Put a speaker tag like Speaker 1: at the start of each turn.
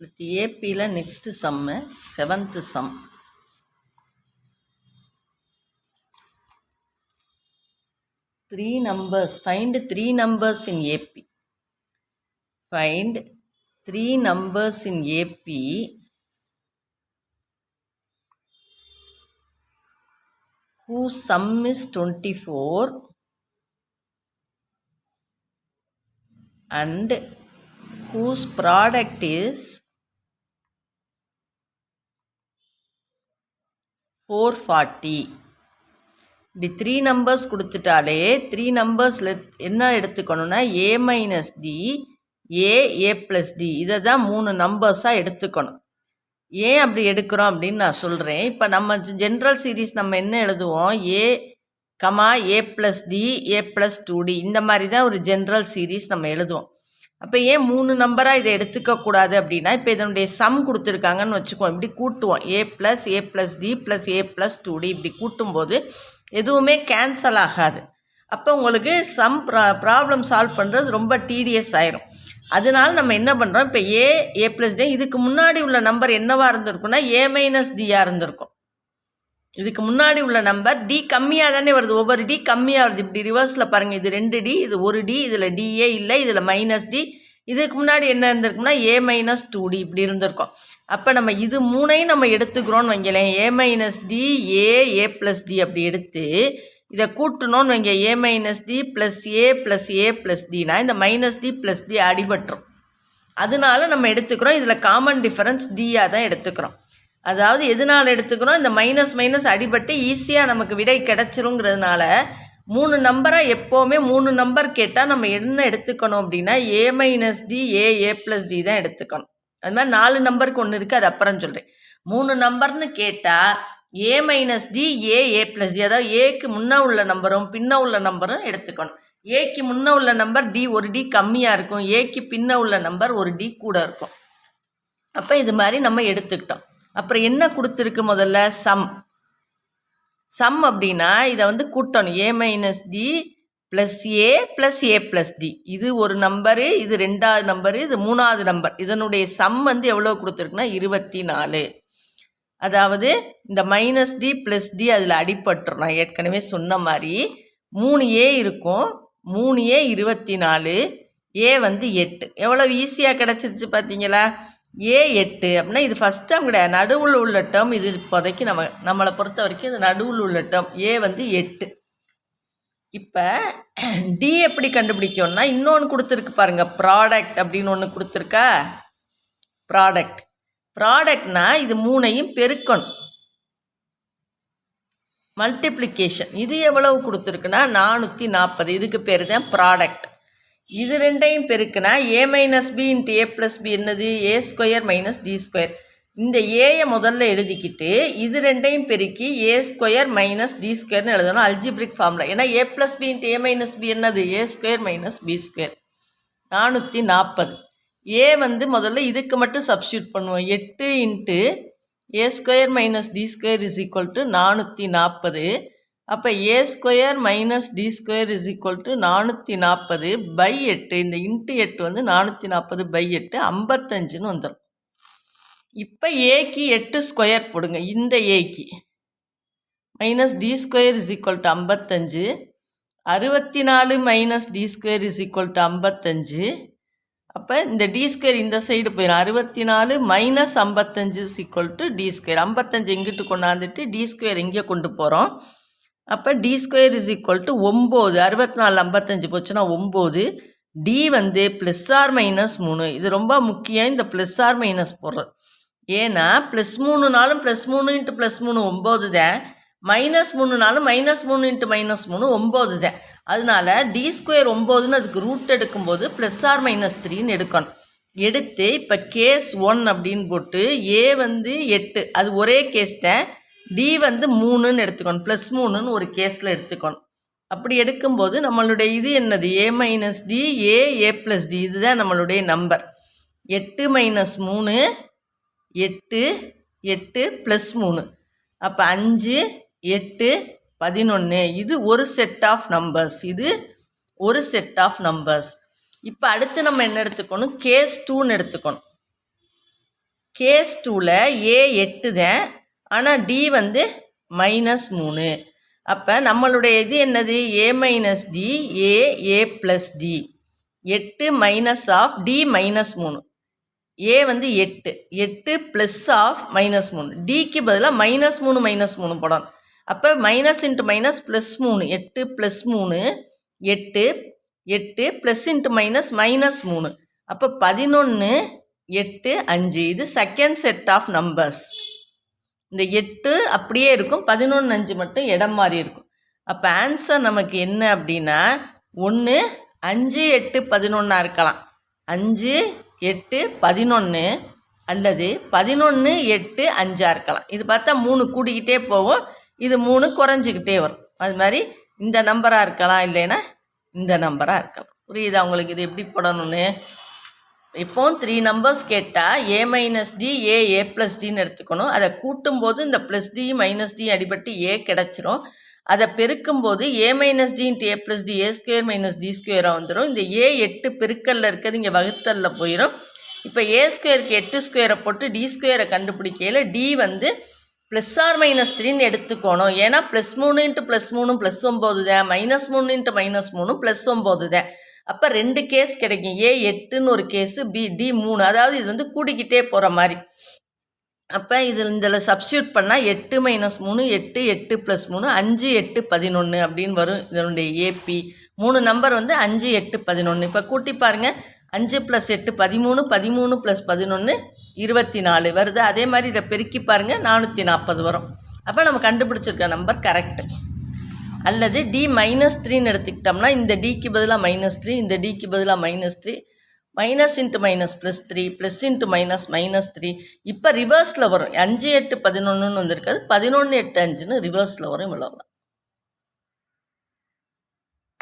Speaker 1: AP next sum, 7th sum. Three numbers. Find three numbers in AP. Find three numbers in AP whose sum is 24 and whose product is 440. இப்படி three numbers கொடுத்துட்டாலே three நம்பர்ஸில் என்ன எடுத்துக்கணும்னா a minus D A plus D இதை தான் மூணு நம்பர்ஸாக எடுத்துக்கணும். ஏன் அப்படி எடுக்கிறோம் அப்படின்னு நான் சொல்கிறேன். இப்போ நம்ம ஜென்ரல் சீரீஸ் நம்ம என்ன எழுதுவோம், ஏ plus D A plus 2D இந்த மாதிரி தான் ஒரு ஜென்ரல் சீரீஸ் நம்ம எழுதுவோம். அப்போ ஏன் மூணு நம்பராக இதை எடுத்துக்கக்கூடாது அப்படின்னா, இப்போ இதனுடைய சம் கொடுத்துருக்காங்கன்னு வச்சுக்குவோம். இப்படி கூட்டுவோம் ஏ plus D plus A plus 2D இப்படி கூட்டும்போது எதுவுமே கேன்சல் ஆகாது. அப்போ உங்களுக்கு சம் ப்ராப்ளம் சால்வ் பண்ணுறது ரொம்ப டிடிஎஸ் ஆயிரும். அதனால நம்ம என்ன பண்ணுறோம், இப்போ ஏ ப்ளஸ் டி இதுக்கு முன்னாடி உள்ள நம்பர் என்னவாக இருந்திருக்குன்னா ஏ மைனஸ் டியாக இருந்திருக்கும். இதுக்கு முன்னாடி உள்ள நம்பர் டி கம்மியாக தானே வருது, ஒவ்வொரு டி கம்மியாக வருது. இப்படி ரிவர்ஸில் பாருங்கள், இது 2D இது 1D இதில் டிஏ இல்லை, இதில் மைனஸ் டி. இதுக்கு முன்னாடி என்ன இருந்திருக்குன்னா ஏ மைனஸ் 2D இப்படி இருந்திருக்கும். அப்போ நம்ம இது மூணையும் நம்ம எடுத்துக்கிறோன்னு வைங்களேன், ஏ minus D A plus D அப்படி எடுத்து இதை கூட்டணும்னு வைங்க, ஏ minus D plus A plus Tina இந்த மைனஸ் டி ப்ளஸ் டி அடிபட்டுரும். அதனால நம்ம எடுத்துக்கிறோம், இதில் காமன் டிஃபரன்ஸ் டியாக தான் எடுத்துக்கிறோம். அதாவது எதனால் எடுத்துக்கிறோம், இந்த மைனஸ் அடிபட்டு ஈஸியாக நமக்கு விடை கிடச்சிருங்கிறதுனால மூணு நம்பராக எப்போவுமே மூணு நம்பர் கேட்டால் நம்ம என்ன எடுத்துக்கணும் அப்படின்னா ஏ minus D A plus D தான் எடுத்துக்கணும். அது மாதிரி 4 நம்பருக்கு ஒன்று இருக்குது, அது அப்புறம் சொல்கிறேன். 3 நம்பர்னு கேட்டால் ஏ minus D A plus D, அதாவது ஏக்கு முன்னே உள்ள நம்பரும் பின்ன உள்ள நம்பரும் எடுத்துக்கணும். ஏக்கு முன்னே உள்ள நம்பர் டி ஒரு டி கம்மியாக இருக்கும், ஏக்கு பின்ன உள்ள நம்பர் ஒரு டி கூட இருக்கும். அப்போ இது மாதிரி நம்ம எடுத்துக்கிட்டோம். அப்புறம் என்ன கொடுத்துருக்கு, முதல்ல சம் அப்படின்னா இதை கூட்டணும். ஏ minus D plus A plus D இது ஒரு நம்பரு, இது 2வது நம்பரு, இது 3வது நம்பர். இதனுடைய சம் எவ்வளோ கொடுத்துருக்குன்னா 24. அதாவது இந்த மைனஸ் டி ப்ளஸ் டி அதில் அடிபட்டுரும். நான் ஏற்கனவே சொன்ன மாதிரி 3A இருக்கும், 3A 24, ஏ 8. எவ்வளோ ஈஸியாக கிடச்சிருச்சு பார்த்தீங்களா. ஏ 8 அப்படின்னா இது ஃபஸ்ட் டேர்ம் கிடையாது, நடுவில் உள்ள டேர்ம். இது இப்போதைக்கு நம்மளை பொறுத்த வரைக்கும் இது நடுவில் உள்ள டேர்ம். ஏ 8. இப்போ டி எப்படி கண்டுபிடிக்கணும்னா இன்னொன்று கொடுத்துருக்கு பாருங்கள், ப்ராடக்ட் அப்படின்னு ஒன்று கொடுத்துருக்கா. ப்ராடக்ட்னா இது மூணையும் பெருக்கணும், மல்டிப்ளிகேஷன். இது எவ்வளவு கொடுத்துருக்குன்னா 440. இதுக்கு பேர் தான் ப்ராடக்ட். இது ரெண்டையும் பெருக்குனா ஏ minus B into A plus B என்னது, A square minus D square. இந்த ஏயை முதல்ல எழுதிக்கிட்டு இது ரெண்டையும் பெருக்கி ஏ ஸ்கொயர் மைனஸ் டி ஸ்கொயர்னு எழுதணும், அல்ஜிப்ரிக் ஃபார்முலா. ஏன்னா A plus B into A minus B என்னது, A square minus B square. 440. ஏ முதல்ல இதுக்கு மட்டும் சப்ஸ்டியூட் பண்ணுவோம். 8 into A square minus D square is equal to 440. அப்போ A square minus D square is equal to 440/8. இந்த into 8 440/8 55ன்னு வந்துடும். இப்போ ஏக்கு 8 ஸ்கொயர் போடுங்க, இந்த ஏக்கு minus D square is equal to 55. 64 minus D square is equal to 55. அப்போ இந்த டி ஸ்கொயர் இந்த சைடு போயிடும். 64 minus 55 is equal to D square. 55 இங்கிட்டு கொண்டாந்துட்டு டி ஸ்கொயர் இங்கே கொண்டு போகிறோம். அப்போ D square is equal to 9. 64 55 போச்சுன்னா 9. D plus or minus 3. இது ரொம்ப முக்கியம், இந்த ப்ளஸ் ஆர் மைனஸ் போடுறது. ஏன்னா ப்ளஸ் 3நாலும் ப்ளஸ் 3 இன்ட்டு ப்ளஸ் 3 9 தான், மைனஸ் 3நாலும் மைனஸ் 3 இன்ட்டு மைனஸ் 3 9 தான். அதனால டி ஸ்கொயர் 9ன்னு அதுக்கு ரூட் எடுக்கும்போது ப்ளஸ் ஆர் மைனஸ் 3ன்னு எடுக்கணும். எடுத்து இப்போ கேஸ் 1 அப்படின்னு போட்டு ஏ 8 அது ஒரே கேஸ் தான், டி 3ன்னு எடுத்துக்கணும், ப்ளஸ் 3ன்னு ஒரு கேஸில் எடுத்துக்கணும். அப்படி எடுக்கும்போது நம்மளுடைய இது என்னது, A minus D A plus D இதுதான் நம்மளுடைய நம்பர். 8 மைனஸ் 3 8 ப்ளஸ் 3 அப்போ 5 8 11. இது ஒரு செட் ஆஃப் நம்பர்ஸ், இது ஒரு செட் ஆஃப் நம்பர்ஸ். இப்போ அடுத்து நம்ம என்ன எடுத்துக்கணும், கேஸ் 2ன்னு எடுத்துக்கணும். கேஸ் 2ல் ஏ 8 தான், ஆனால் டி வந்து -3. அப்போ நம்மளுடைய இது என்னது? A minus D A plus D. 8 minus of D -3. A வந்து 8 ப்ளஸ் ஆஃப் -3. டிக்கு பதிலாக -3 போடணும். அப்போ minus into minus +3. 8 + 3 8 plus into minus -3. அப்போ 11 8 5. இது செகண்ட் செட் ஆஃப் நம்பர்ஸ். இந்த 8 அப்படியே இருக்கும், 11 5 மட்டும் இடம் மாறி இருக்கும். அப்போ ஆன்சர் நமக்கு என்ன அப்படின்னா 1 5 8 11 இருக்கலாம். 5 8 11 அல்லது 11 8 5 இருக்கலாம். இது பார்த்தா 3 கூடிக்கிட்டே போகும், இது 3 குறைஞ்சிக்கிட்டே வரும். அது மாதிரி இந்த நம்பராக இருக்கலாம், இல்லைன்னா இந்த நம்பராக இருக்கலாம். புரியுதா உங்களுக்கு இது எப்படி போடணும்னு? இப்போ 3 நம்பர்ஸ் கேட்டால் ஏ மைனஸ் டி ஏ ப்ளஸ் டின்னு எடுத்துக்கணும். அதை கூட்டும்போது இந்த ப்ளஸ் டி மைனஸ் டி அடிபட்டு ஏ கிடச்சிரும். அதை பெருக்கும்போது A minus D into A plus D A² minus D ஸ்கொயராக வந்துடும். இந்த ஏ 8 பெருக்கல்ல இருக்கிறது இங்கே வகுத்தலில் போயிடும். இப்போ A²க்கு 8 ஸ்கொயரை போட்டு டி ஸ்கொயரை கண்டுபிடிக்கையில் டி வந்து +or-3ன்னு எடுத்துக்கணும். ஏன்னா +3 இன்ட்டு +3 +9 தான், -3 இன்ட்டு -3 +9 தான். அப்போ 2 கேஸ் கிடைக்கும். ஏ 8ன்னு ஒரு கேஸு, டி 3. அதாவது இது வந்து கூடிக்கிட்டே போகிற மாதிரி. அப்போ இதில் சப்ஸ்டியூட் பண்ணால் 8 - 3 8 8 + 3 5 8 11 அப்படின்னு வரும். இதனுடைய ஏபி 3 நம்பர் வந்து 5 8 11. இப்போ கூட்டி பாருங்கள். 5 + 8 13 13 + 11 24 வருது. அதே மாதிரி இதை பெருக்கி பாருங்கள், 440 வரும். அப்போ நம்ம கண்டுபிடிச்சிருக்க நம்பர் கரெக்டு. அல்லது டி -3ன்னு எடுத்துக்கிட்டோம்னா இந்த டிக்கு பதிலாக -3, இந்த டிக்கு பதிலாக -3, minus into minus +3 plus into minus -3. இப்போ ரிவர்ஸில் வரும். 5 8 11ன்னு வந்திருக்காது, 11 8 5ன்னு ரிவர்ஸில் வரும். இவ்வளோ